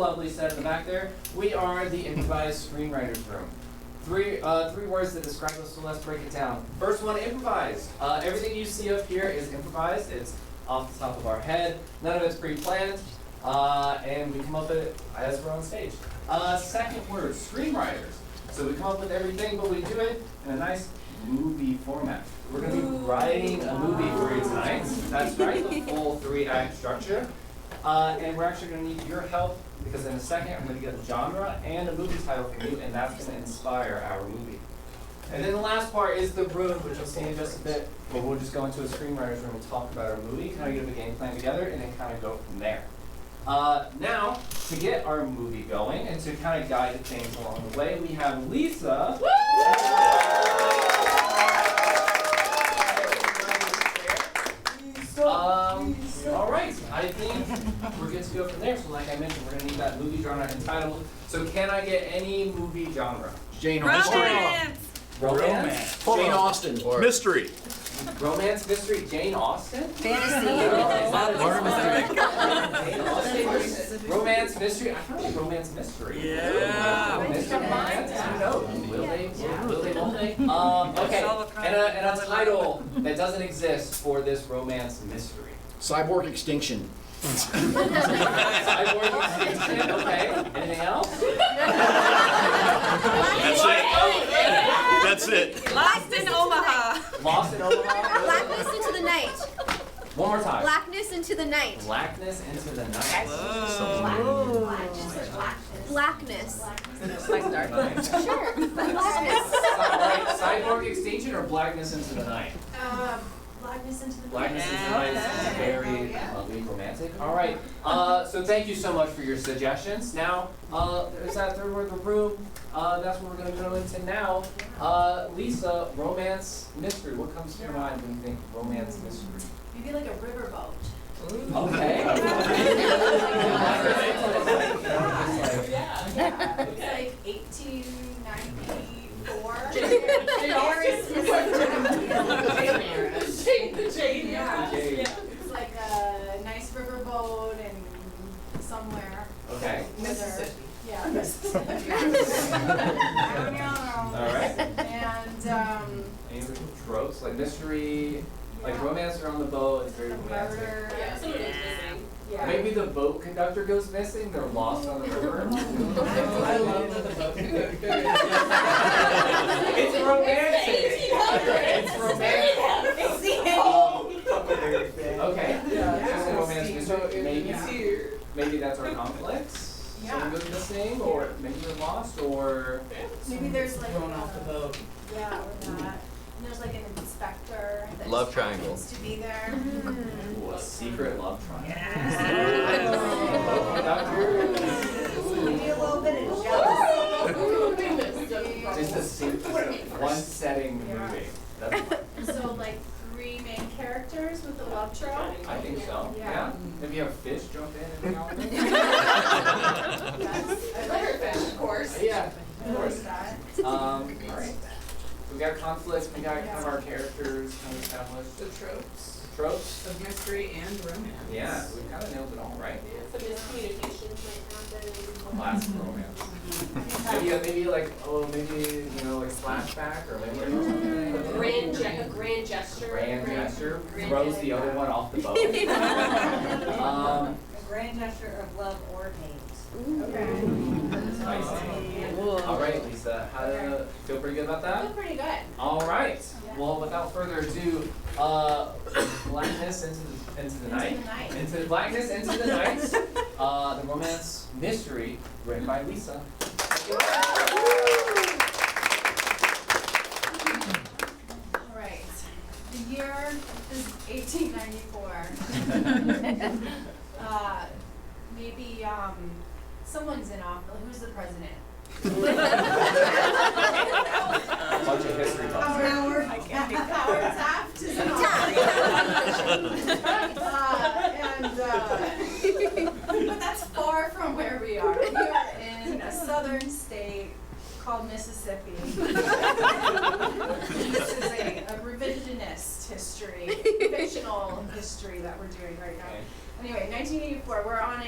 lovely set in the back there. We are the Improvised Screenwriters Room. Three words that describe us, so let's break it down. First one, improvised. Everything you see up here is improvised. It's off the top of our head. None of it's pre-planned. And we come up with it as we're on stage. Second word, screenwriters. So we come up with everything, but we do it in a nice movie format. We're going to be writing a movie for you tonight. That's right, the full 3-act structure. And we're actually going to need your help because in a second I'm going to get a genre and a movie title from you, and that's going to inspire our movie. And then the last part is the room, which you'll see in just a bit, where we'll just go into a screenwriter's room and talk about our movie, kind of get a game plan together, and then kind of go from there. Now, to get our movie going and to kind of guide things along the way, we have Lisa. All right, I think we're good to go from there. So like I mentioned, we're going to need that movie genre and title. So can I get any movie genre? Jane Austen. Romance. Jane Austen. Mystery. Romance, mystery, Jane Austen? Fantasy. Jane Austen. Romance, mystery. I feel like romance, mystery. Yeah. Mystery, romance. Who knows? Will they? Will they? Won't they? Okay. And a title that doesn't exist for this romance mystery. Cyborg Extinction. Cyborg extinction. Okay. Anything else? That's it. Lost in Omaha. Lost in Omaha. Blackness into the night. One more time. Blackness into the night. Blackness into the night. Blackness. Like darkness. Sure. Blackness. Alright, cyborg extinction or blackness into the night? Blackness into the night. Blackness into the night is very lovely, romantic. Alright, so thank you so much for your suggestions. Now, there's that third word, the room. That's what we're going to go into now. Lisa, romance, mystery. What comes to your mind when you think romance, mystery? Maybe like a riverboat. Okay. Yeah. It's like 1894. Jane. Yeah. It's like a nice riverboat and somewhere. Okay. Mississippi. Yeah, Mississippi. All right. And Any other tropes like mystery, like romance are on the boat? It's very romantic. murder. Yeah, somebody was missing. Yeah. Maybe the boat conductor goes missing. They're lost on the river. I love that the boat conductor. It's romantic. It's romantic. Okay. Yeah. Just a romance mystery. Maybe that's our conflict. Someone goes missing, or maybe you're lost, or Maybe there's like Thrown off the boat. Yeah, or that. And there's like an inspector that Love just triangle. happens to be there. ooh, a secret love triangle. Maybe a little bit of jealousy. Just a one setting movie. That's fine. So like 3 main characters with a love trope. I think so. Yeah. Yeah. Maybe have fish jump in every now and then. Yes. Butterfish, of course. Yeah, of course. That. All right. We got conflicts. We got kind of our characters kind of established. The tropes Tropes. of mystery and romance. Yeah, we kind of nailed it all, right? Some miscommunications might happen. Classic romance. Maybe like like flashback or maybe A grand gesture. grand gesture grand throws gesture. the other one off the boat. A grand gesture of love or hate. Okay. Nice. All right, Lisa. How do you feel pretty good about I that? feel pretty good. All right. Well, without further ado, blackness into the night. Into the blackness into the night. The romance mystery written by Lisa. All right. The year is 1894. Maybe someone's in office. Who's the president? A bunch of history buffs. Howard Taft is in office. But that's far from where we are. We are in a southern state called Mississippi. Mississippi. This is a revisionist history, fictional history that we're doing right now. Anyway, 1984, we're on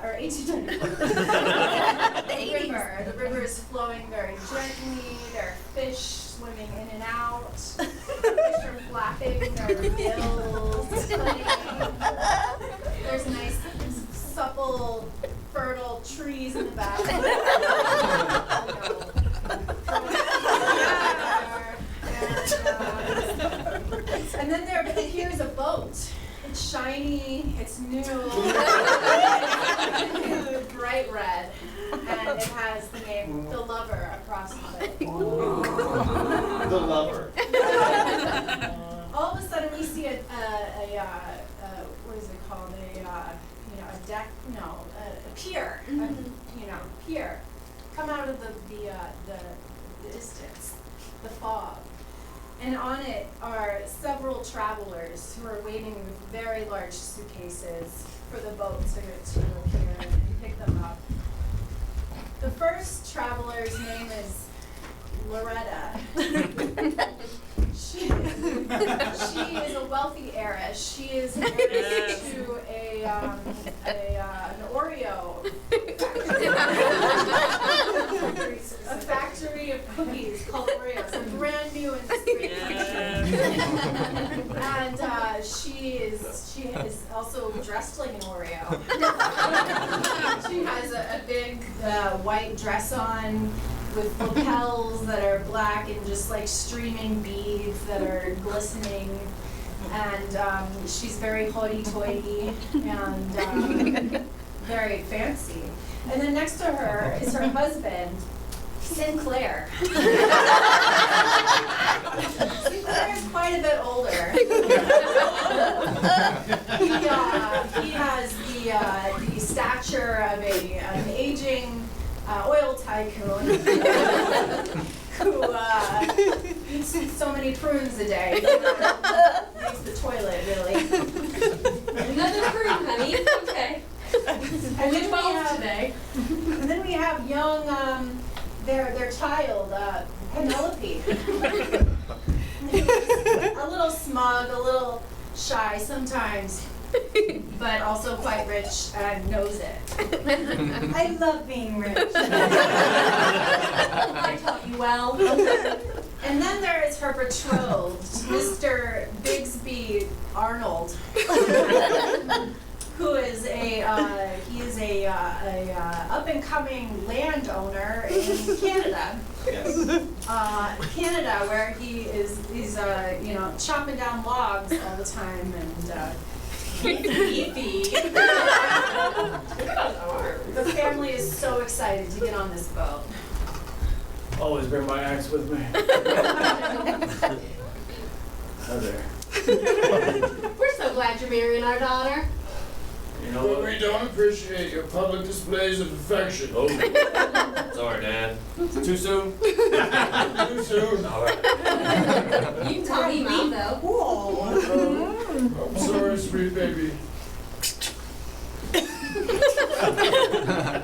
or 1894. The river is flowing very gently. There are fish swimming in and out. The fish are flapping their bills. There's nice, supple, fertile trees in the back. And then there appears a boat. It's shiny, it's new, bright red, and it has the name The Lover across of it. The lover. All of a sudden we see a what is it called? A deck? No, a pier. Pier. Come out of the distance, the fog. And on it are several travelers who are waiting with very large suitcases for the boat to appear and pick them up. The first traveler's name is Loretta. She is a wealthy heiress. She is heiress to an Oreo a factory of cookies called Oreos. They're brand new in this great country. And she is also dressed like an Oreo. She has a big white dress on with lapels that are black and just like streaming beads that are glistening. And she's very hoity-toity and very fancy. And then next to her is her husband, Sinclair. Sinclair is quite a bit older. He has the stature of an aging oil tycoon who eats so many prunes a day. Makes the toilet, really. Another prune, honey. Okay. And then we have today. And then we have young, their child, Penelope. A little smug, a little shy sometimes, but also quite rich and knows it. I love being rich. I taught you well. And then there is her betrothed, Mr. Bigsby Arnold, who is a up and coming landowner in Canada. Yes. Canada, where he's chopping down logs all the time and beefy. The family is so excited to get on this boat. Always bring my axe with me. Oh, there. We're so glad you're marrying our daughter. You know what? We don't appreciate your public displays of affection. Oh, sorry, Dad. Too soon? Too soon? All right. You can tell me, Mom, though. I'm sorry, sweet baby.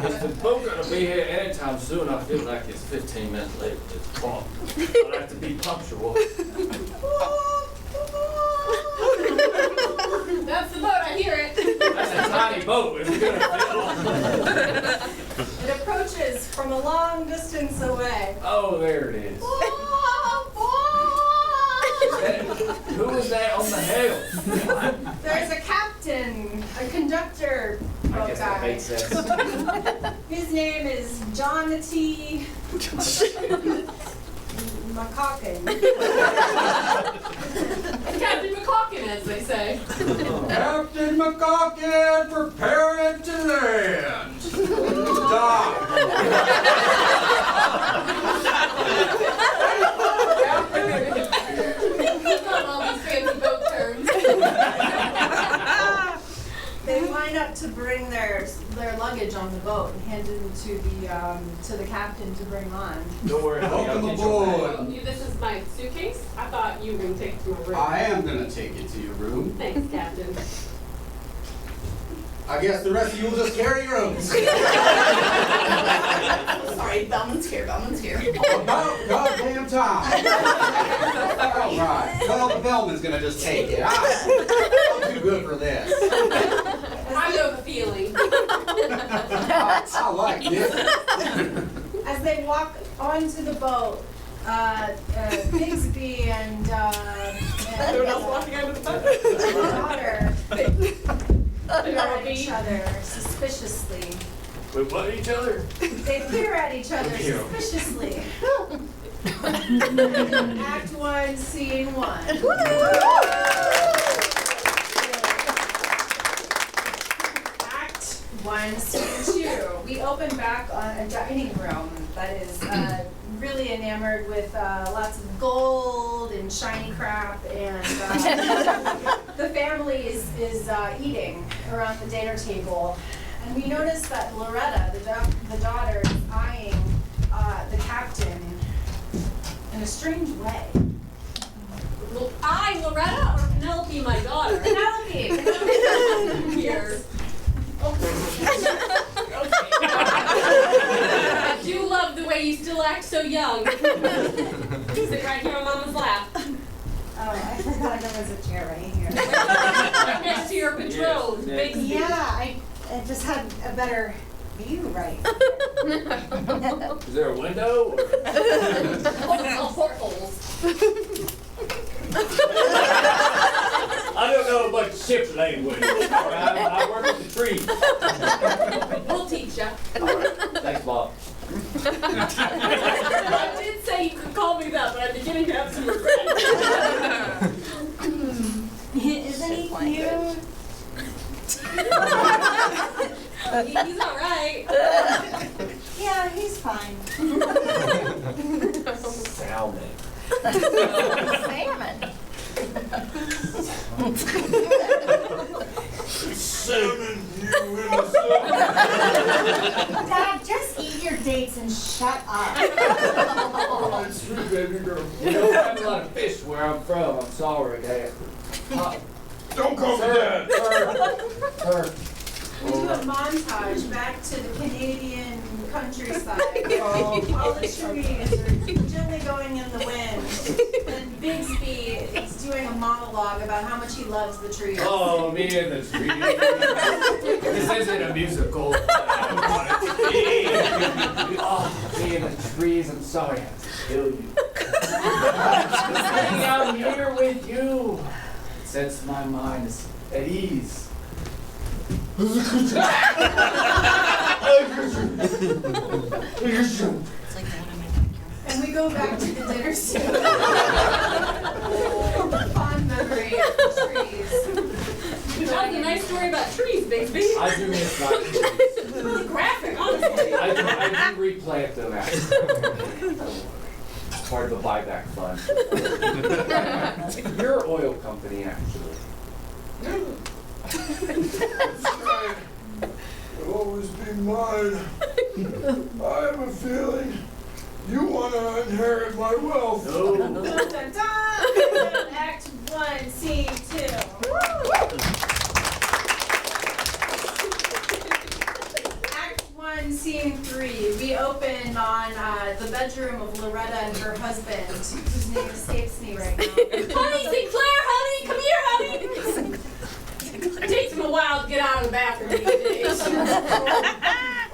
Is the boat gonna be here anytime soon? I feel like it's 15 minutes late to this pump. I have to be punctual. That's the boat, I hear it. That's a tiny boat. It's gonna fill. It approaches from a long distance away. Oh, there it is. Who is that on the helm? There's a captain, a conductor I boat guess that guy. makes sense. His name is John T. McCocken. Captain McCocken, as they say. Captain McCocken, preparing to land. Dock. Not all these fancy boat terms. They line up to bring their luggage on the boat and hand it to the captain to bring on. Don't worry, honey, I'll get your bag. This is my suitcase. I thought you were going to take it to my room. I am gonna take it to your room. Thanks, Captain. I guess the rest of you will just carry your own. Sorry, Bellman's here. About goddamn time. All right. Well, the bellman's gonna just take it. I'm too good for this. I know the feeling. I like this. As they walk onto the boat, Bigsby and Everyone else walking out of the boat. the daughter peer at each other suspiciously. Wait, what each other? They peer at each other Peer. suspiciously. Act 1, Scene 1. Act 1, Scene 2. We open back on a dining room that is really enamored with lots of gold and shiny crap, and the family is eating around the dinner table. And we notice that Loretta, the daughter, is eyeing the captain in a strange way. Well, I, Loretta, or Penelope, my daughter? Penelope! Here. I do love the way you still act so young. Sit right here on Mama's lap. Oh, I forgot there was a chair right here. Right next to your betrothed, Yes, Bigsby. Yeah, I just had a better view right Is there a window? Or? Oh, portholes. I don't know about ship's language. All right, I work with the trees. We'll teach ya. All right, thanks, Bob. I did say you could call me that, but I'm beginning to have some regret. Isn't he cute? He's all right. Yeah, he's fine. Salmon. Salmon. Salmon, you innocent. Dad, just eat your dates and shut up. Oh, it's sweet, baby girl. We don't have a lot of fish where I'm from. I'm sorry, Dad. Don't call me Dad. Her. We do a montage back to the Canadian countryside. All the trees are gently going in the wind. And Bigsby is doing a monologue about how much he loves the trees. Oh, me and the trees. This isn't a musical. Oh, me and the trees. I'm sorry I have to kill you. Just hanging out here with you. Sets my mind is at ease. And we go back to the dinner scene. Fond memory of the trees. That was a nice story about trees, Bigsby. I do miss my trees. Really graphic, honestly. I do replant them actually. It's part of the buyback fund. Your oil company actually. It'll always be mine. I have a feeling you want to inherit my wealth. No. Dun, dun, dun. Act 1, Scene 2. Act 1, Scene 3. We open on the bedroom of Loretta and her husband, whose name escapes me right now. Honey, Sinclair, honey, come here, honey. It takes him a while to get out of the bathroom these days.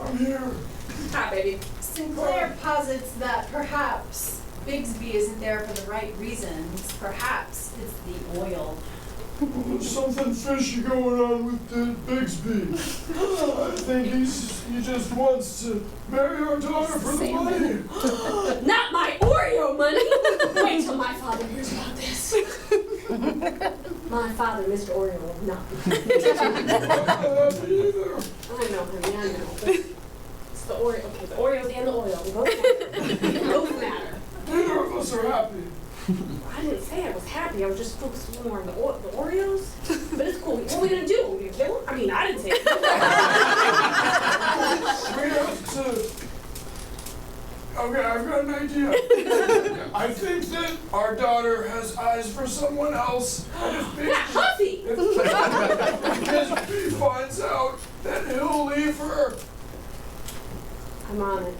I'm here. Hi, baby. Sinclair posits that perhaps Bigsby isn't there for the right reasons. Perhaps it's the oil. There's something fishy going on with Bigsby. I think he just wants to marry our daughter for the money. Not my Oreo money! Wait till my father hears about this. My father, Mr. Oreo, will not be. Either. I know, honey, I know. It's the Oreo. Okay, the Oreos and the oil. They both matter. Both matter. Neither of us are happy. I didn't say I was happy. I was just focused more on the Oreos. But it's cool. What are we gonna do? Are we gonna kill him? I mean, I didn't say it. We have to. Okay, I've got an idea. I I think that our daughter has eyes for someone else. And if Huffy! Bisbee finds out, then he'll leave her. I'm on it.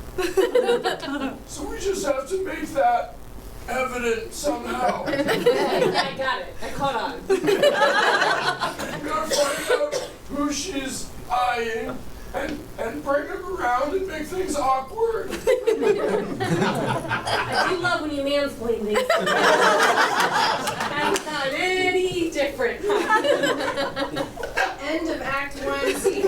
So we just have to make that evident somehow. I got it. I caught on. We gotta find out who she's eyeing and bring them around and make things awkward. I do love when you mansplain these. Haven't done any different. End of Act 1, Scene.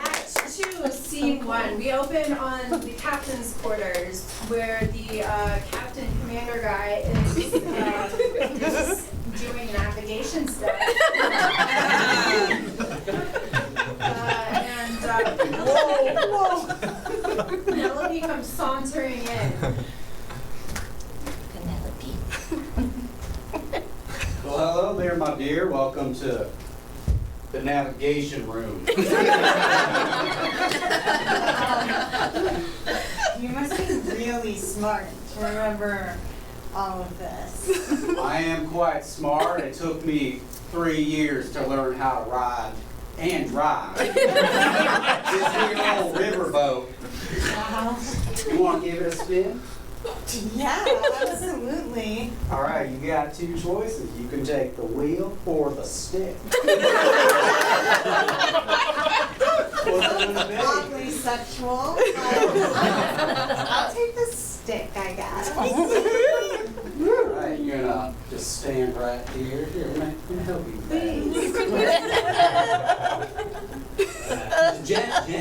Act 2, Scene 1. We open on the captain's quarters, where the captain commander guy is doing navigation stuff. Penelope comes sauntering in. Well, hello there, my dear. Welcome to the navigation room. You must be really smart to remember all of this. I am quite smart. It took me 3 years to learn how to ride and drive this here old riverboat. You want to give it a spin? Yeah, absolutely. All right, you got 2 choices. You can take the wheel or the stick. What's it gonna be? Oddly sexual. I'll take the stick, I guess. All right, you're gonna just stand right here. Here, let me help you. Gently.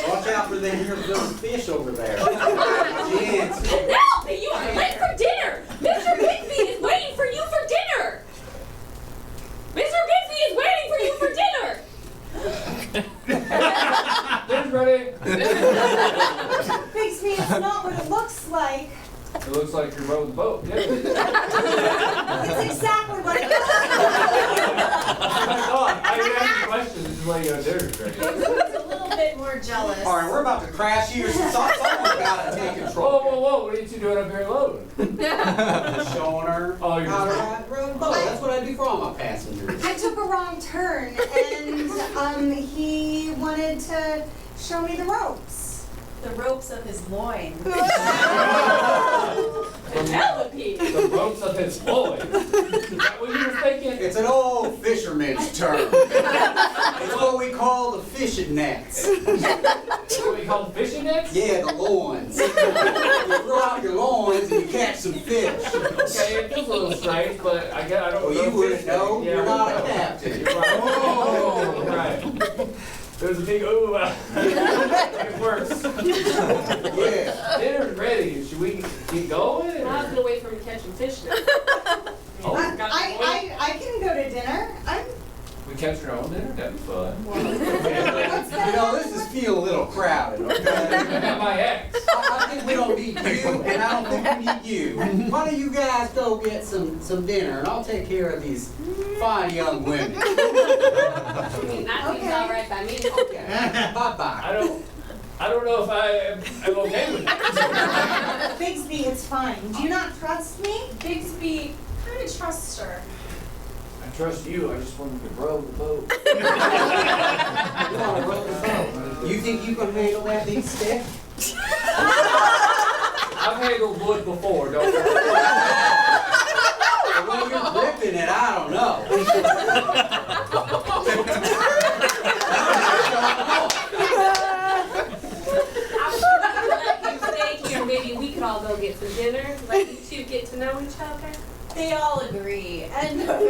Watch out for them here little fish over there. Gents. Penelope, you are late for dinner! Mr. Bigby is waiting for you for dinner! Mr. Bigby is waiting for you for dinner! Dinner's ready. Bixby, it's not what it looks like. It looks like you're rowing the boat. Yeah. It's exactly what it looks I didn't ask you questions. This is why you know dinner's ready. It's a little bit more jealous. All right, we're about to crash here. Someone's got to take Whoa, control. whoa, whoa! What are you two doing up here alone? Showing her Oh, you're how to just- ride the road boat. That's what I do for all my passengers. I took a wrong turn, and he wanted to show me the ropes. The ropes of his loins. Penelope! The ropes of his loins. Is that what you were thinking? It's an old fisherman's term. It's what we call the fishing nets. That's what we call fishing nets? Yeah, the loins. You throw out your loins and you catch some fish. Okay, it feels a little strange, but I don't know. Well, you wouldn't fish know. thing. Yeah, You're I not a wouldn't know. captain. You're right. Oh, right. There's a big ooh. It works. Yeah. Dinner's ready. Should we keep going? I was gonna wait for him catching fish now. Oh, I can go to dinner. we catch our own dinner? That'd be fun. You know, this is feeling a little crowded, I okay? got my ex. I think we don't need you, and I don't think we need you. Why don't you guys go get some dinner, and I'll take care of these fine young women. That seems all right by me. Bye-bye. I don't know if I'm okay with that. Bigsby, it's fine. Do you not trust me? Bigsby kind of trusts her. I trust you. I just wanted to row the boat. You want to roll the boat? You think you can handle that big stick? I've handled wood before, don't worry. The way you're gripping it, I don't know. Maybe we could all go get some dinner, let you two get to know each other. They all agree. End of Act 2.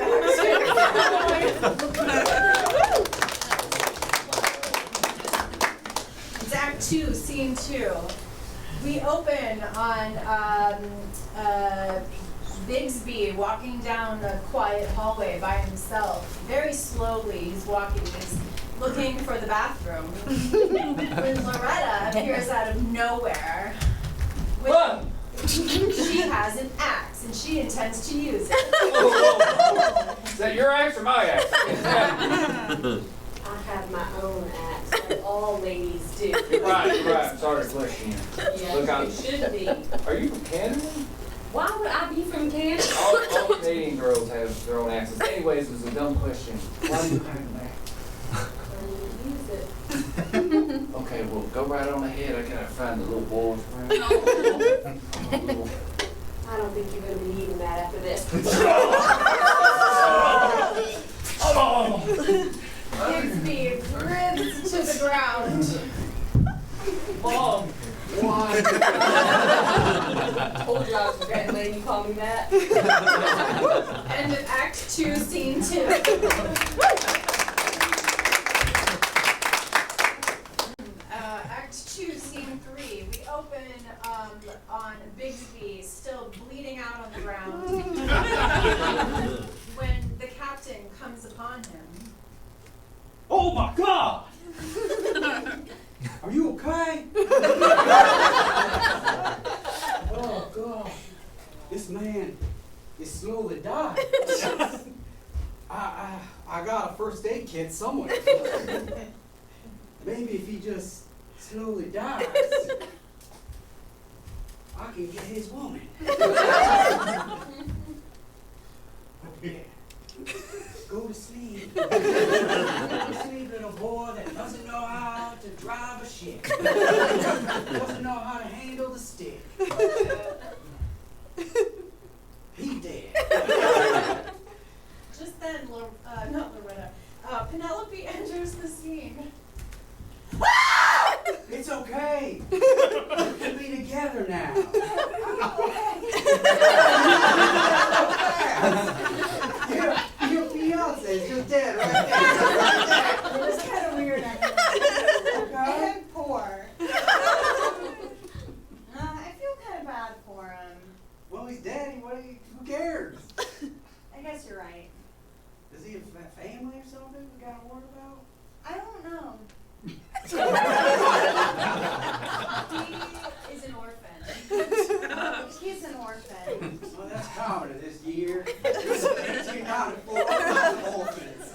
It's Act 2, Scene 2. We open on Bigsby walking down a quiet hallway by himself. Very slowly, he's walking. He's looking for the bathroom. When Loretta appears out of nowhere. Run! She has an axe and she intends to use it. that your axe or my axe? I have my own axe, like all ladies do. Right. Sorry to question you. Yeah, Look, you should be. Are you from Canada? Why would I be from Canada? All Canadian girls have their own accents. Anyways, it was a dumb question. Why do you have an axe? Use it. Okay, well, go right on ahead. I gotta find the little boy. I don't think you're gonna be needing that after this. Gigsby ribs to the ground. Mom, why? Told you I was regretting letting you call me that. End of Act 2, Scene 2. Act 2, Scene 3. We open on Bigsby still bleeding out on the ground when the captain comes upon him. Oh my God! Are you okay? Oh God! This man is slowly dying. I got a first aid kit somewhere. Maybe if he just slowly dies, I can get his woman. Okay. Go to sleep. Go to sleep, little boy that doesn't know how to drive a ship. Doesn't know how to handle the stick. He dead. Just then, not Loretta, Penelope enters the scene. It's okay. We can be together now. Your fiance is just dead right there. It was kind of weird, actually. Okay. And poor. I feel kind of bad for him. Well, he's dead. Who cares? I guess you're right. Does he have a family or something we gotta worry about? I don't know. He is an orphan. He's an orphan. Well, that's common this year. It's accounted for orphans.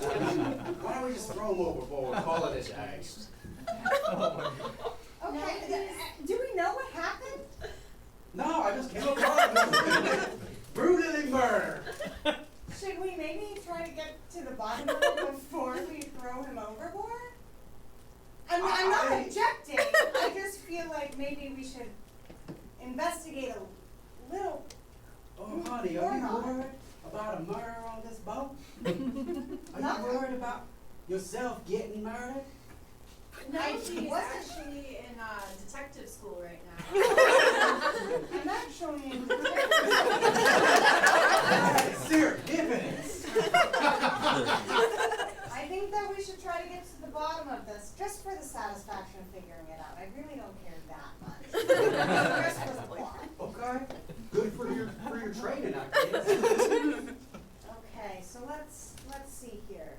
Why don't we just throw him overboard and call it a day? Okay, do we know what happened? No, I just came across him. Brutally murdered. Should we maybe try to get to the bottom of it before we throw him overboard? I'm not objecting. I just feel like maybe we should investigate a little. Oh, honey, are you worried about a murder on this boat? Are you worried about yourself getting murdered? No, I he's wasn't- actually in detective school right now. I'm actually in. Serendipitous. I think that we should try to get to the bottom of this, just for the satisfaction of figuring it out. I really don't care that much. The rest was a plot. Okay. Good for your training, I guess. Okay, so let's see here.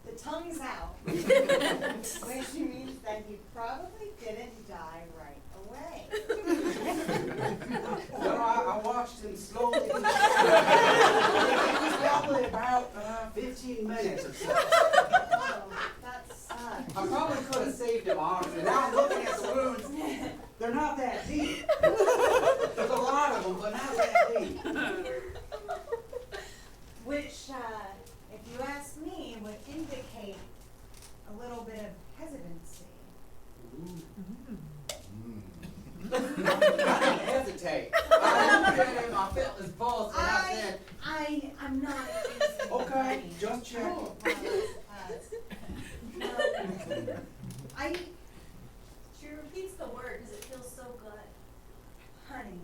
The tongue's out, which means that he probably didn't die right away. Well, I watched him slowly. It was probably about 15 minutes or so. Oh, that sucks. I probably could have saved him, honestly. Now I'm looking at the wounds. They're not that deep. There's a lot of them, but not that deep. Which, if you ask me, would indicate a little bit of hesitancy. I didn't hesitate. I looked at him, I felt his pulse, and I said, I'm not using okay, money. just checking. Oh, She repeats the word because it feels so good. honey.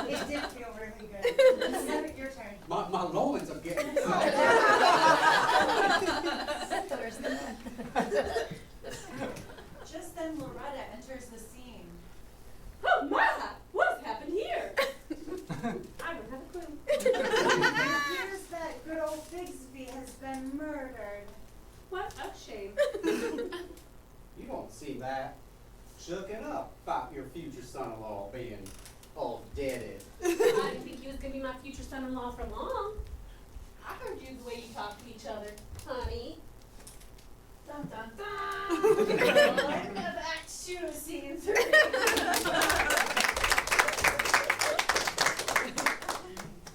It did feel really good. Now your turn. My loins are getting excited. Just then, Loretta enters the scene. Oh my! What's happened here? I don't have a clue. It appears that good old Bigsby has been murdered. What a shame. You don't see that. Shooken up about your future son-in-law being Oh, did it? I didn't think you was gonna be my future son-in-law for long. I heard you the way you talk to each other. Honey. Dun dun dun. End of Act 2, Scene 3.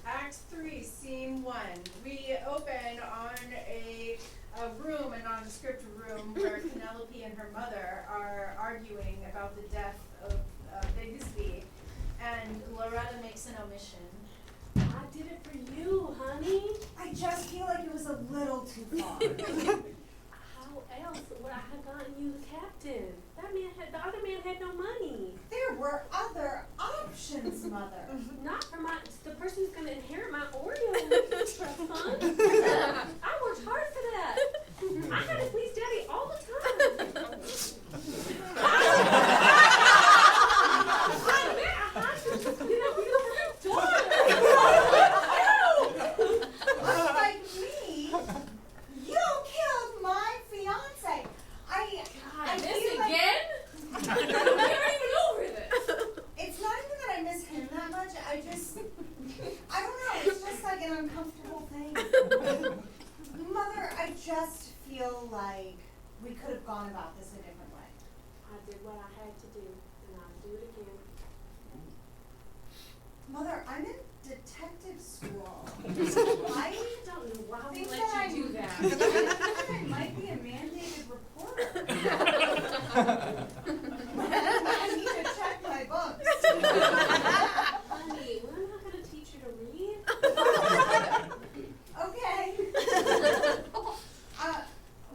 Act 3, Scene 1. We open on a room, a nondescript room, where Penelope and her mother are arguing about the death of Bigsby, and Loretta makes an omission. I did it for you, honey. I just feel like it was a little too far. How else would I have gotten you the captain? The other man had no money. There were other options, Mother. Not for the person who's gonna inherit my Oreo trust fund. I worked hard for that. I had to please Daddy all the time. Unlike me, you killed my fiance. I This feel like again? We're not even over this. it's not even that I miss him that much. I don't know. It's just like an uncomfortable thing. Mother, I just feel like we could have gone about this a different way. I did what I had to do, and I'll do it again. Mother, I'm in detective school. I don't know why we Think let that you do I that. think that I might be a mandated reporter. I need to check my books. Honey, we're not gonna teach you to read. Okay.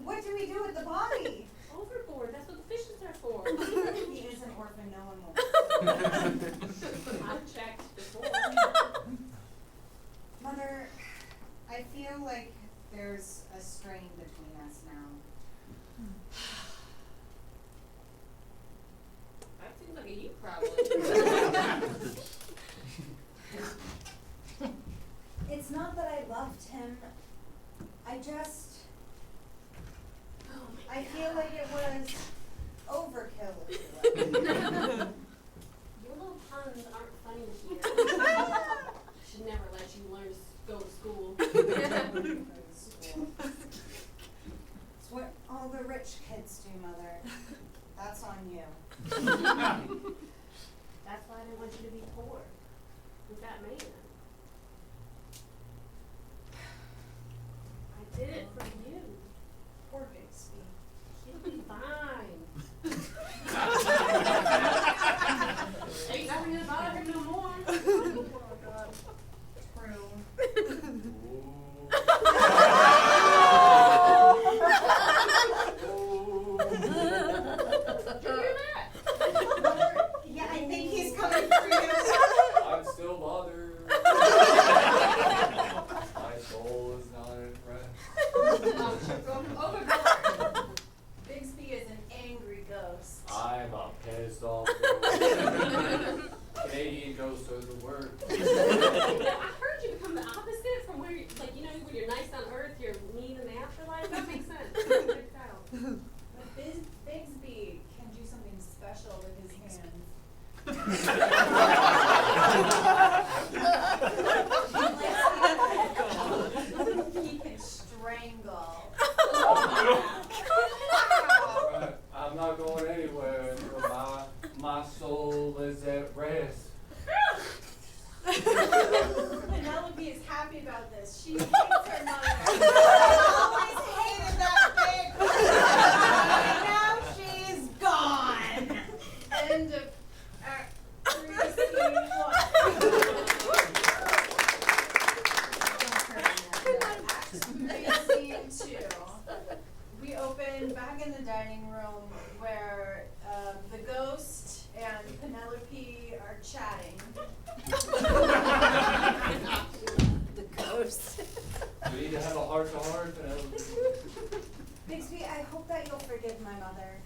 What do we do with the body? Overboard, that's what the fishes are for. He is an orphan, no one will. I've checked before. Mother, I feel like there's a strain between us now. That seems like a you problem. It's not that I loved him. I just, Oh my I feel like it was overkill, if you will. Your little puns aren't funny here. I should never let you learn to go to school. It's what all the rich kids do, Mother. That's on you. That's why I didn't want you to be poor with that man. I did it for you. Poor Bixby. He'll be fine. Ain't never gonna bother him no more. Oh, God. True. Did you hear that? Mother, yeah, I think he's coming for you. I'm still bothered. My soul is not impressed. Overboard. Bigsby is an angry ghost. I'm a pissed off ghost. Canadian ghost are the word. Now, I heard you become the opposite from where, when you're nice on Earth, you're mean in the afterlife. That makes sense. That checks out. But Bigsby can do something special with his hands. He can strangle. I'm not going anywhere until my soul is at rest. Penelope is happy about this. She hates her mother. Always hated that bitch. Now she's gone. End of Act 3, Scene 1. Act 3, Scene 2. We open back in the dining room where the ghost and Penelope are chatting. The ghost. We need to have a heart-to-heart, Penelope. Bixby, I hope that you'll forgive my mother.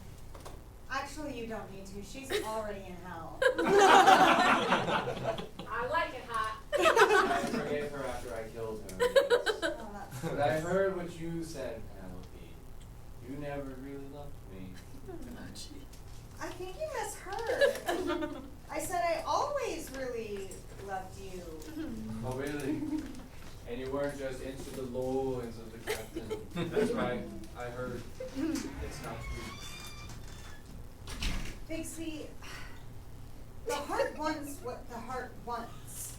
Actually, you don't need to. She's already in hell. I like it hot. I forgave her after I killed her. Oh, that's But I heard what you said, Penelope. You never really loved me. I think you misheard. I said I always really loved you. Oh, really? And you weren't just into the loins of the captain. That's right, I heard. It's not true. Bixby, the heart wants what the heart wants.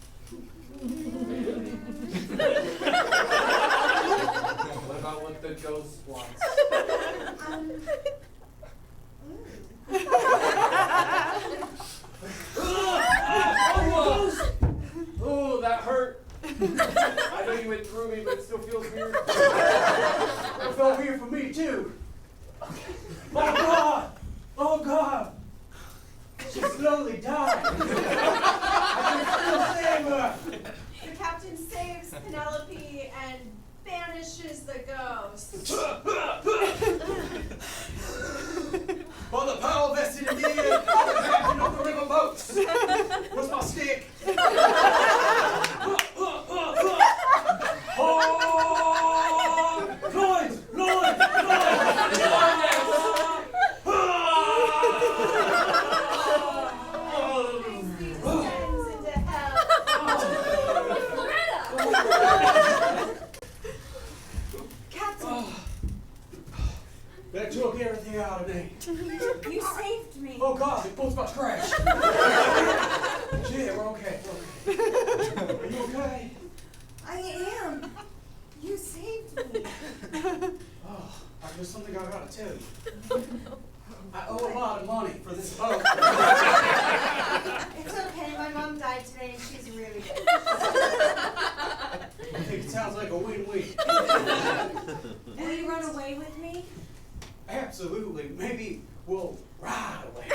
What about what the ghost wants? Oh, that hurt. I know you went through me, but it still feels weird. It felt weird for me too. Oh God! Oh God! She slowly died. I can still save her. The captain saves Penelope and banishes the ghost. For the power vested in me, the captain of the river boats. Where's my stick? Oh! Lloyd! Lloyd! Bixby descends into hell. Captain, That took everything out of me. you saved me. Oh God, the boat's about to crash. Shit, we're okay. Are you okay? I am. You saved me. Oh, there's something I gotta tell you. I owe a lot of money for this boat. It's okay. My mom died today and she's really good. I think it sounds like a win-win. Will you run away with me? Absolutely. Maybe we'll ride away.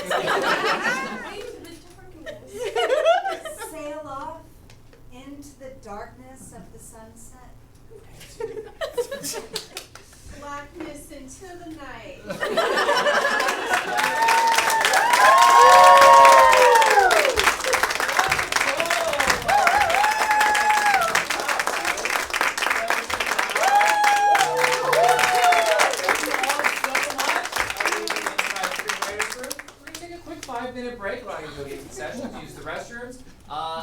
Sail off into the darkness of the sunset. Blackness into the night.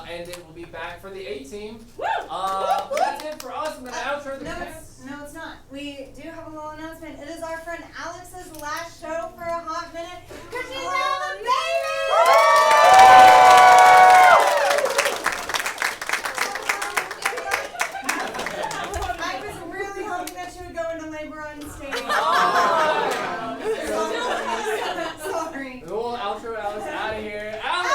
And then we'll be back for the A team. Woo! That's it for us. I'm gonna outro the No, cast. no, it's not. We do have a little announcement. It is our friend Alex's last show for a hot minute because she's having a baby! I was really hoping that she would go into labor on stage. Sorry. We'll outro Alex out of here. Alex!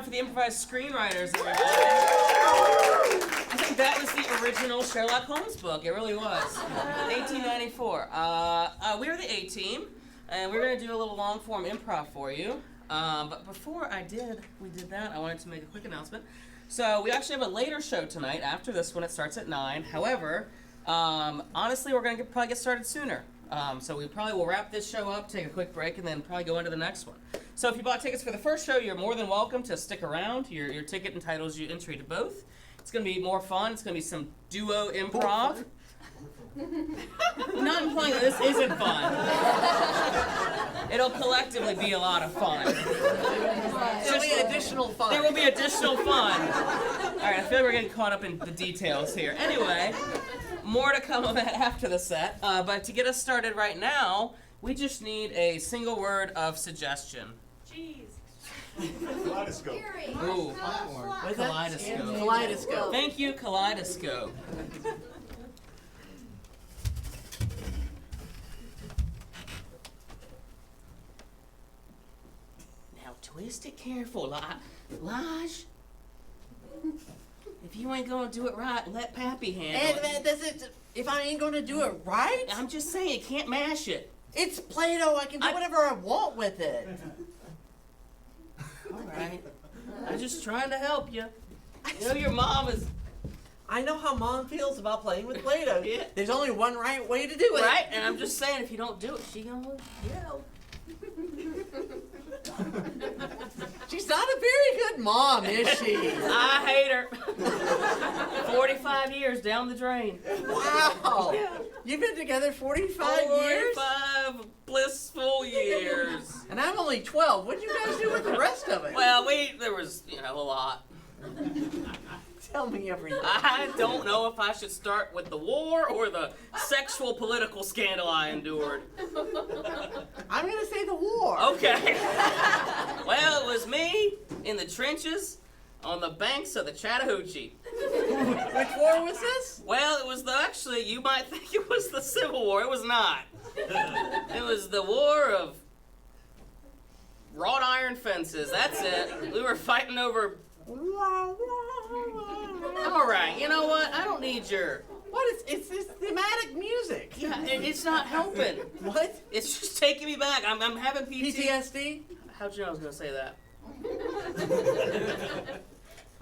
For the Improvised Screenwriters, everybody. I think that was the original Sherlock Holmes book. It really was. 1894. We were the A team, and we're going to do a little long-form improv for you. But before we did that, I wanted to make a quick announcement. So we actually have a later show tonight after this one. It starts at 9. However, honestly, we're going to probably get started sooner. So we probably will wrap this show up, take a quick break, and then probably go into the next one. So if you bought tickets for the first show, you're more than welcome to stick around. Your ticket entitles you entry to both. It's going to be more fun. It's going to be some duo improv. Not implying that this isn't fun. It'll collectively be a lot of fun. There'll be additional fun. There will be additional fun. All right, I feel like we're getting caught up in the details here. Anyway, more to come on that after the set. But to get us started right now, we just need a single word of suggestion. Cheese. Kaleidoscope. Ooh. What's that? Kaleidoscope. Kaleidoscope. Thank you, Kaleidoscope. Now twist it careful, Lodge. If you ain't gonna do it right, let Pappy handle it. And if I ain't gonna do it right, I'm just saying, you can't mash it. it's Play-Doh. I can do whatever I want with it. All right. I'm just trying to help you. You know your mom is... I know how Mom feels about playing with Play-Doh. Yeah. There's only one right way to do it. Right? And I'm just saying, if you don't do it, she gonna yell. She's not a very good mom, is she? I hate her. 45 years down the drain. Wow. You've been together 45 years? 45 blissful years. And I'm only 12. What did you guys do with the rest of it? Well, there was, a lot. Tell me everything. I don't know if I should start with the war or the sexual political scandal I endured. I'm going to say the war. Okay. Well, it was me in the trenches on the banks of the Chattahoochee. Which war was this? Well, it was actually, you might think it was the Civil War. It was not. It was the War of Wrought Iron Fences. That's it. We were fighting over... All right, you know what? I don't need your... What? It's this thematic music. Yeah, it's not helping. What? It's just taking me back. I'm having PTSD? How'd you know I was going to say that?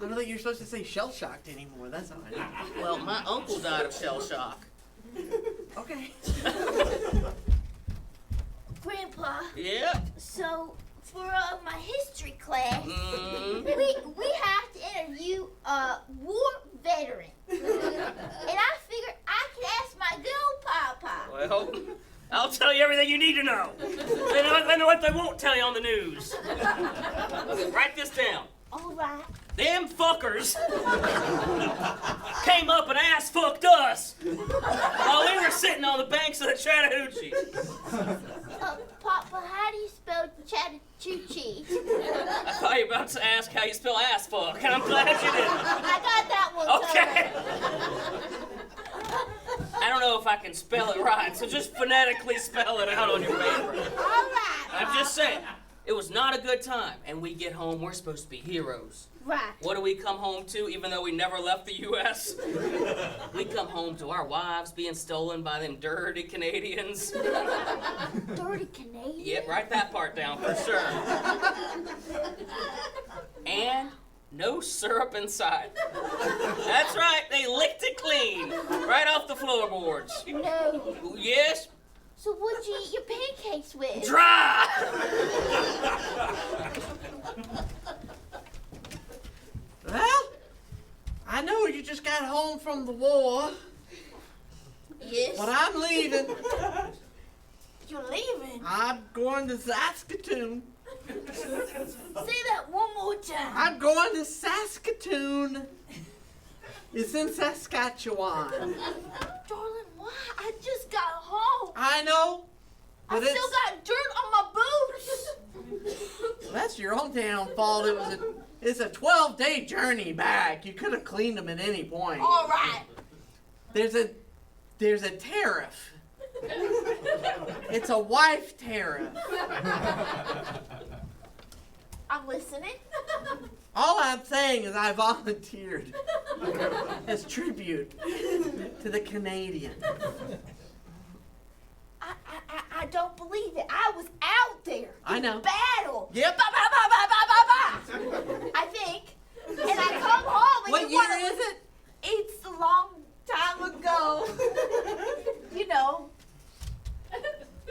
I don't think you're supposed to say shell-shocked anymore. That's all I know. Well, my uncle died of shell shock. Okay. Grandpa, Yeah. so for my history class, Mm. we have to interview a war veteran. And I figured I could ask my good old Papa. Well, I'll tell you everything you need to know. I know what they won't tell you on the news. Write this down. All right. Them fuckers came up and ass fucked us while we were sitting on the banks of the Chattahoochee. Papa, how do you spell Chattahoochee? I thought you were about to ask how you spell ass fuck, and I'm glad you didn't. I got that one. Okay. I don't know if I can spell it right, so just phonetically spell it out on your paper. All right. I'm just saying, it was not a good time, and we get home, we're supposed to be heroes. Right. What do we come home to, even though we never left the U.S.? We come home to our wives being stolen by them dirty Canadians. Dirty Canadian? Yep, write that part down for sure. And no syrup inside. That's right, they licked it clean, right off the floorboards. No. Yes? So what'd you eat your pancakes with? Dry! Well, I know you just got home from the war, Yes. but I'm leaving. You're leaving? I'm going to Saskatoon. Say that one more time. I'm going to Saskatoon. It's in Saskatchewan. Darling, why? I just got home. I know, I but still got dirt on my boots. that's your own damn fault. It's a 12-day journey back. You could have cleaned them at any point. All right. There's a tariff. It's a wife tariff. I'm listening. All I'm saying is I volunteered as tribute to the Canadian. I don't believe it. I was out there. I know. In battle. Yep. Ba, ba, ba, ba, ba, ba, ba. I think. And I come home and What you year wanna is it? It's a long time ago. You know.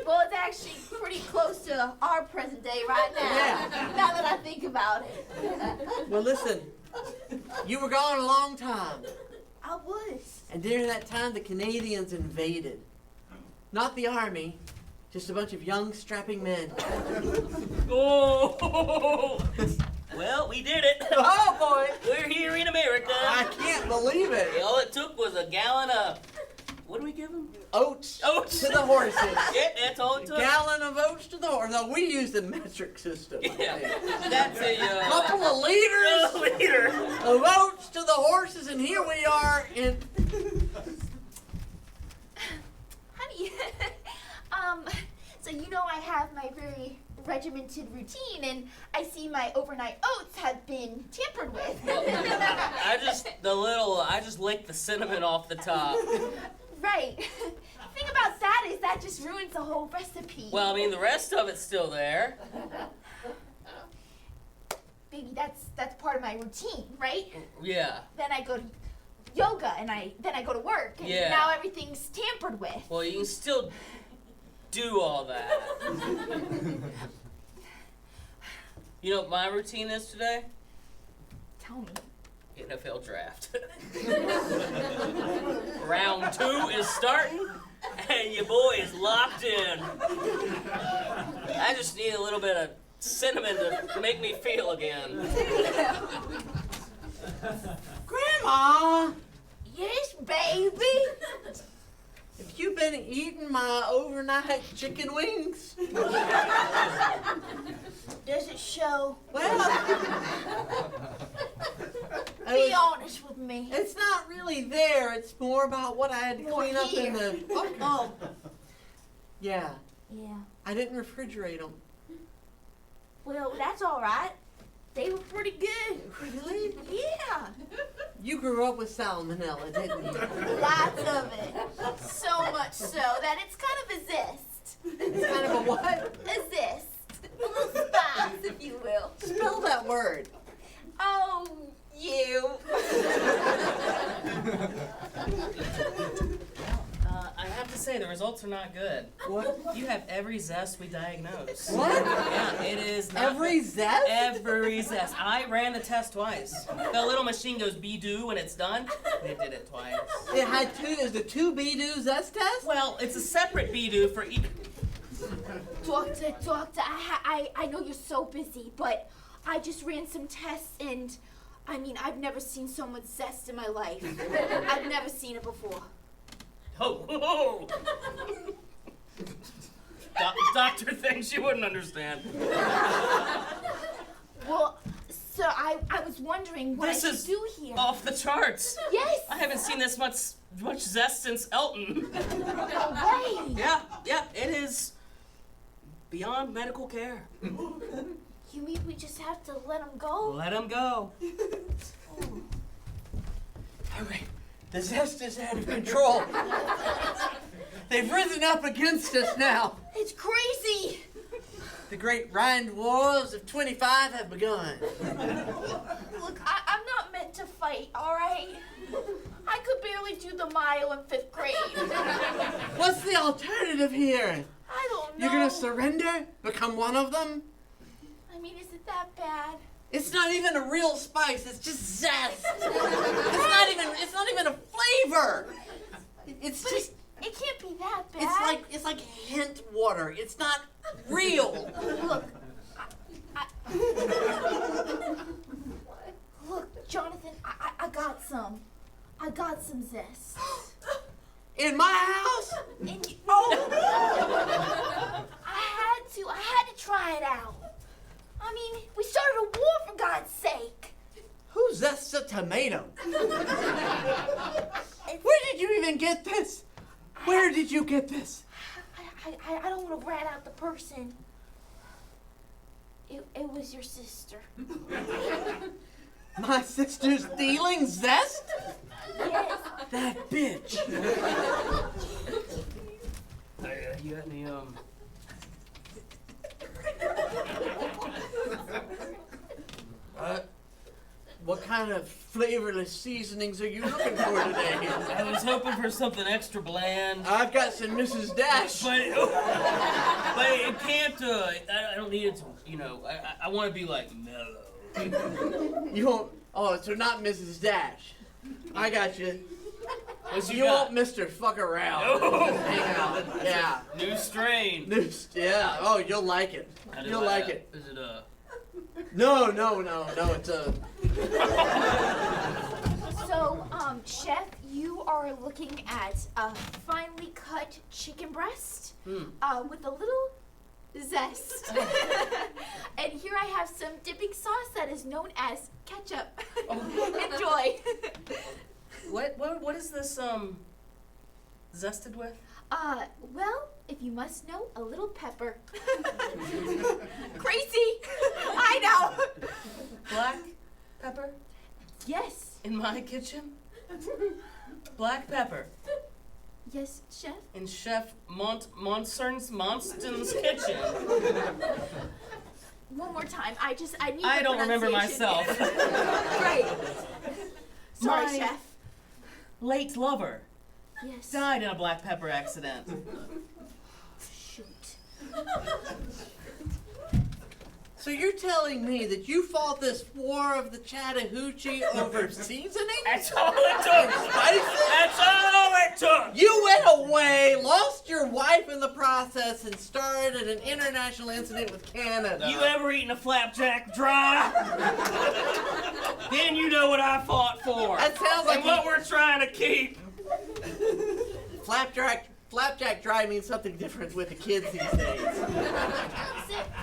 Well, it's actually pretty close to our present day right now. Yeah. Now that I think about it. Well, listen. You were gone a long time. I was. And during that time, the Canadians invaded. Not the army, just a bunch of young, strapping men. Oh! Well, we did it. Oh, boy. We're here in America. I can't believe it. All it took was a gallon of... What do we give them? Oats Oats. to the horses. Yeah, that's all it A took. gallon of oats to the horse. No, we use the metric system. Yeah, that's a... Couple of liters liter. of oats to the horses, and here we are in... Honey, so you know I have my very regimented routine, and I see my overnight oats have been tampered with. I just licked the cinnamon off the top. Right. The thing about that is that just ruins the whole recipe. Well, I mean, the rest of it's still there. Baby, that's part of my routine, right? Yeah. Then I go to yoga, and then I go to work, and Yeah. now everything's tampered with. Well, you can still do all that. You know what my routine is today? Tell me. NFL draft. Round 2 is starting, and your boy is locked in. I just need a little bit of cinnamon to make me feel again. Grandma, Yes, baby. have you been eating my overnight chicken wings? Does it show? Well, Be honest with me. it's not really there. It's more about what I had to More clean up in here. the. Oh. Yeah, Yeah. I didn't refrigerate them. Well, that's all right. They were pretty good. Really? Yeah. You grew up with salmonella, didn't you? Lots of it. So much so that it's kind of a zest. It's kind of a what? A zest. A little spice, if you will. Spell that word. Oh, you. I have to say, the results are not good. What? You have every zest we diagnose. What? Yeah, it is not Every zest? Every zest. I ran the test twice. The little machine goes be-do when it's done. They did it twice. It had two. Is the two be-do zest test? Well, it's a separate be-do for each. Doctor, I know you're so busy, but I just ran some tests and, I mean, I've never seen so much zest in my life. I've never seen it before. Oh, Doctor thinks you wouldn't understand. Well, so I was wondering what This I is should do here. off the charts. Yes. I haven't seen this much zest since Elton. No way. Yeah, it is beyond medical care. You mean we just have to let him go? Let him go. All right. The zest is out of control. They've risen up against us now. It's crazy. The great Rhine Wars of 25 have begun. Look, I'm not meant to fight, all right? I could barely do the mile in 5th grade. What's the alternative here? I don't know. You're gonna surrender? Become one of them? I mean, is it that bad? It's not even a real spice. It's just zest. It's not even a flavor. It's But just. it can't be that bad. It's like hint water. It's not real. Look, Look, Jonathan, I got some. I got some zest. In my house? I had to try it out. I mean, we started a war for God's sake. Who zests a tomato? Where did you even get this? Where did you get this? I don't want to rat out the person. It was your sister. My sister's stealing zest? Yes. That bitch. You got any, What kind of flavorless seasonings are you looking for today? I was hoping for something extra bland. I've got some Mrs. Dash. But it can't, I don't need it to, I want to be like mellow. You won't. Oh, so not Mrs. Dash. I got you. What You got? want Mr. Fuck Around. Oh. Hang out. Yeah. New strain. Yeah. Oh, you'll like it. How do You'll I- like it. Is it No, it's a. So, Chef, you are looking at a finely cut chicken breast with a little zest. And here I have some dipping sauce that is known as ketchup. Enjoy. What is this, zested with? Well, if you must know, a little pepper. Crazy! I know! Black pepper? Yes. In my kitchen? Black pepper. Yes, Chef? In Chef Monston's kitchen. One more time. I need I the don't remember pronunciation. myself. Right. Sorry, My- Chef. late lover Yes. died in a black pepper accident. Shoot. So you're telling me that you fought this war of the Chattahoochee over seasoning? That's all it took. Spices? That's all it took. You went away, lost your wife in the process, and started an international incident with Canada. You ever eaten a flapjack dry? Then you know what I fought for. That sounds like and what we're trying to keep. Flapjack dry means something different with the kids these days. Listen,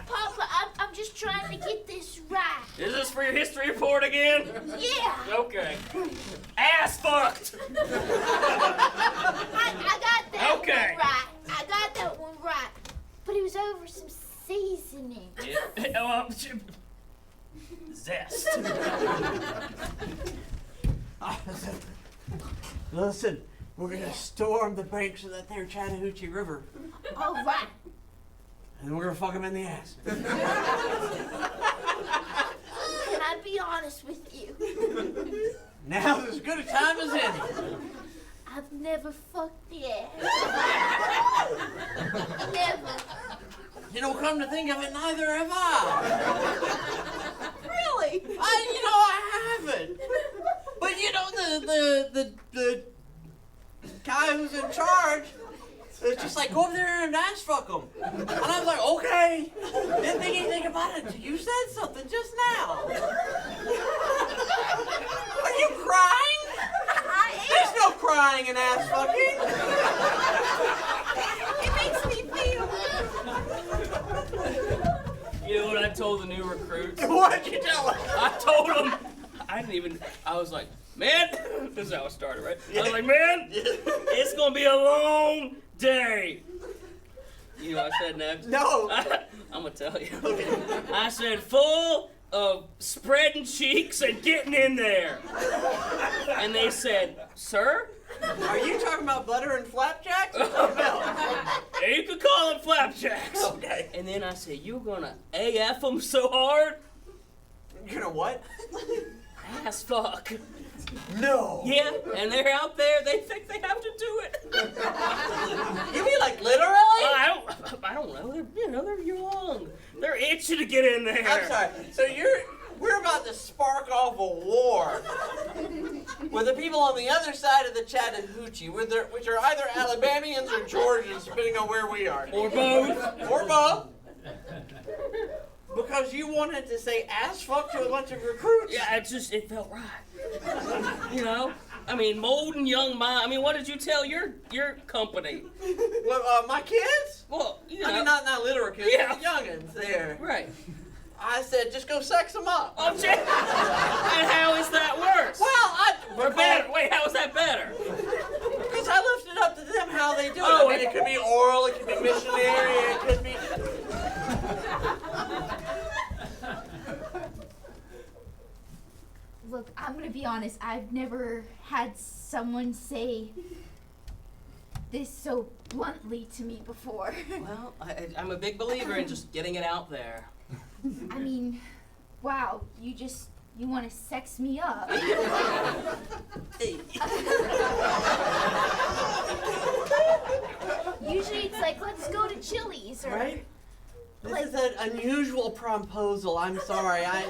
Papa, I'm just trying to get this right. Is this for your history report again? Yeah. Okay. Ass fucked. I got that Okay. one right. I got that one right. But it was over some seasoning. Zest. Listen, we're gonna storm the banks of that there Chattahoochee River, All right. and we're gonna fuck them in the ass. Can I be honest with you? Now's as good a time as any. I've never fucked the ass. Never. You know, come to think of it, neither have I. Really? I haven't. But you know, the guy who's in charge, it's just like, go over there and ass fuck him. And I was like, okay. Didn't think anything about it until you said something just now. Are you crying? I am. There's no crying in ass fucking. It makes me feel. You know what I told the new recruits? What'd you tell him? I told them. I was like, man, this is how it started, right? I was like, man, it's gonna be a long day. You know what I said next? No. I'm gonna tell you. I said, full of spreading cheeks and getting in there. And they said, sir? Are you talking about butter and flapjacks or something else? Yeah, you could call them flapjacks. Okay. And then I said, you gonna AF them so hard? You know what? Ass fuck. No. Yeah, and they're out there, they think they have to do it. You mean like literally? I don't know. They're young. They're itching to get in there. I'm sorry. So we're about to spark off a war with the people on the other side of the Chattahoochee, which are either Alabamians or Georgians, depending on where we are. Or both. Or both. Because you wanted to say ass fuck to a bunch of recruits. Yeah, it felt right. You know? I mean, molding young mind. I mean, what did you tell your company? Well, my kids? Well, you know. I mean, not literal kids, Yeah. but youngins there. Right. I said, just go sex them up. Oh, and how is that worse? Well, Or better. Wait, how is that better? Because I left it up to them how they do it. Oh, I mean, it could be oral, it could be missionary, it could be... Look, I'm gonna be honest. I've never had someone say this so bluntly to me before. Well, I'm a big believer in just getting it out there. I mean, wow, you want to sex me up. Usually it's like, let's go to Chili's or... Right? This is an unusual proposal. I'm sorry. I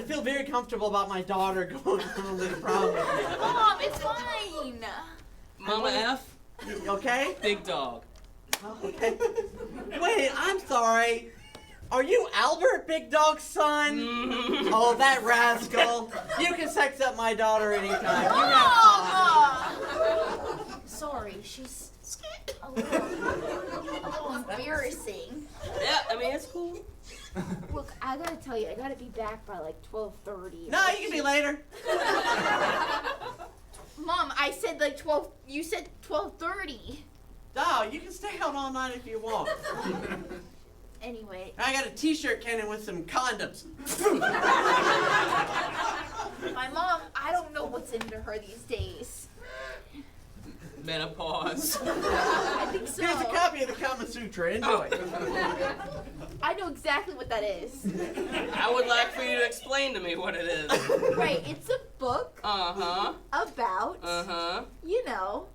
feel very comfortable about my daughter going on this prom with me. Mom, it's fine. Mama F, You okay? big dog. Okay. Wait, I'm sorry. Are you Albert, Big Dog's son? Oh, that rascal. You can sex up my daughter anytime. You have fun. Sorry, she's a little embarrassing. Yeah, I mean, it's cool. Look, I gotta tell you, I gotta be back by like 12:30. No, you can be later. Mom, I said like 12. You said 12:30. No, you can stay out all night if you want. Anyway, I got a t-shirt cannon with some condoms. my mom, I don't know what's into her these days. Menopause. I think so. Here's a copy of the Kama Sutra. Enjoy. I I know exactly what that is. I would like for you to explain to me what it is. Right, it's a book Uh-huh. about, Uh-huh. you know.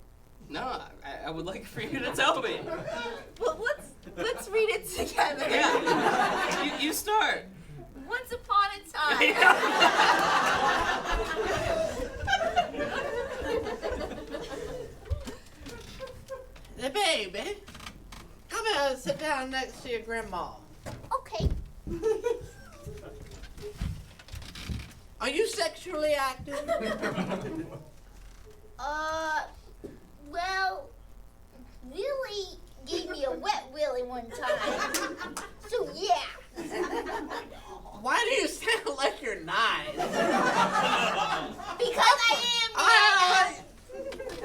No, I would like for you to tell me. Well, let's read it together. Yeah. You start. Once upon a time. Hey, baby, come here and sit down next to your grandma. Okay. Are you sexually active? Well, Willie gave me a wet willy one time. So yeah. Why do you sound like you're 9? Because I am.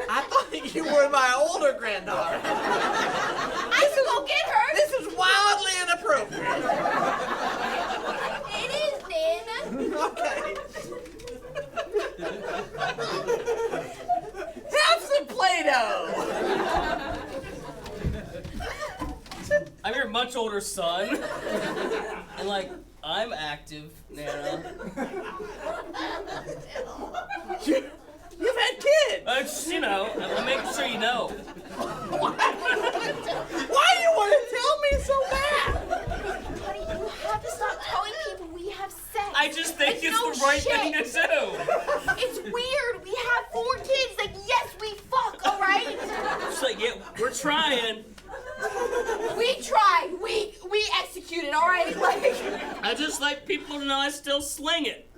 I thought you were my older granddaughter. I should go get her. This is wildly inappropriate. It is, Nana. Okay. Have some Play-Doh. I'm your much older son. And like, I'm active, Nana. You've had kids. You know, I'm making sure you know. Why do you want to tell me so bad? Honey, you have to stop telling people we have sex. I just think it's no the right shit. thing to do. It's weird. We have 4 kids. Like, yes, we fuck, all right? It's like, yeah, we're trying. We tried. We executed, all right? Like. I just like people to know I still sling it.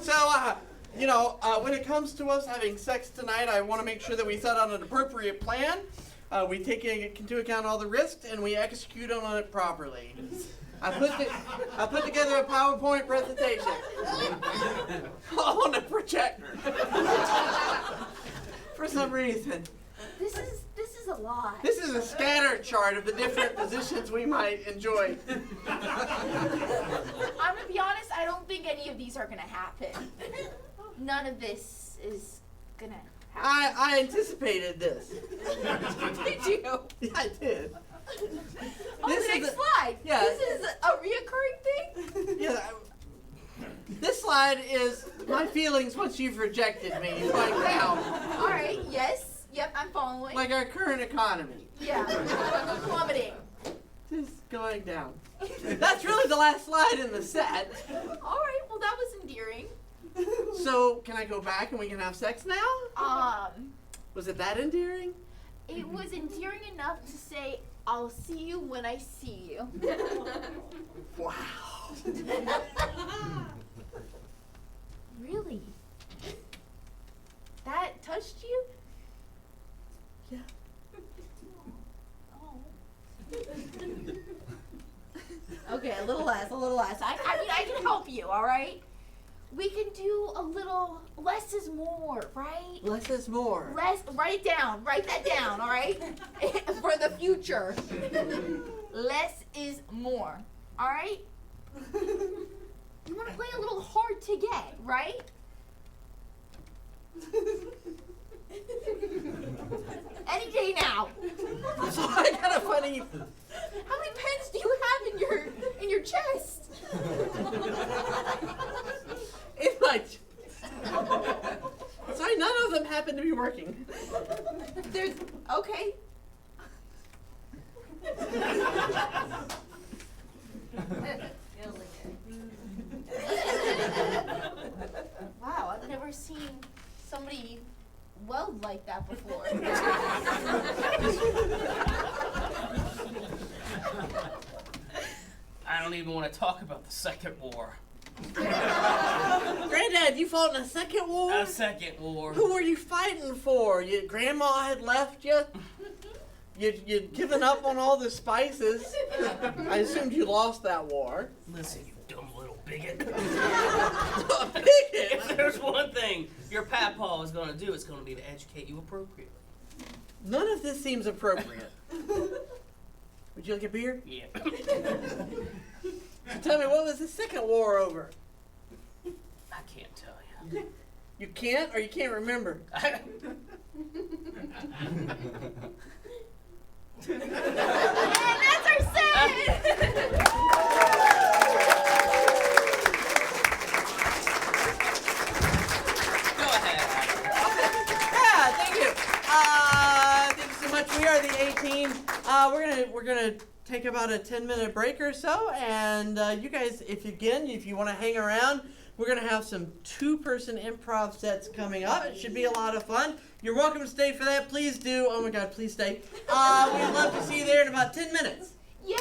So, when it comes to us having sex tonight, I want to make sure that we set on an appropriate plan. We take into account all the risks and we execute on it properly. I put together a PowerPoint presentation on a projector for some reason. This is a lot. This is a scatter chart of the different positions we might enjoy. I'm gonna be honest, I don't think any of these are gonna happen. None of this is gonna happen. I anticipated this. Did you? Yeah, I did. On the next slide. Yeah. This is a reoccurring thing? Yeah. This slide is my feelings once you've rejected me going down. Alright, yes. Yep, I'm following. Like our current economy. Yeah. Plummeting. Just going down. That's really the last slide in the set. Alright, well that was endearing. So, can I go back and we can have sex now? Was it that endearing? It was endearing enough to say, I'll see you when I see you. Wow. Really? That touched you? Yeah. Oh. Okay, a little less. I mean, I can help you, alright? We can do a little, less is more, right? Less is more. Write that down, alright? For the future. Less is more, alright? You wanna play a little hard to get, right? Any day now. So I got a funny. How many pens do you have in your chest? In my. Sorry, none of them happen to be working. There's okay. Wow, I've never seen somebody weld like that before. I don't even want to talk about the Second War. Granddad, you fought in a second war? A second war. Who were you fighting for? Your grandma had left you? You'd given up on all the spices. I assumed you lost that war. Listen, you dumb little bigot. A bigot? If there's one thing your papa is going to do, it's going to be to educate you appropriately. None of this seems appropriate. Would you like a beer? Yeah. Tell me, what was the second war over? I can't tell you. You can't, or you can't remember? And that's our set! Go ahead. Yeah, thank you. Thank you so much. We are the A-Team. We're gonna take about a 10-minute break or so, and you guys, if you want to hang around, we're gonna have some 2-person improv sets coming up. It should be a lot of fun. You're welcome to stay for that. Please do. Oh my God, please stay. We'd love to see you there in about 10 minutes. Yay!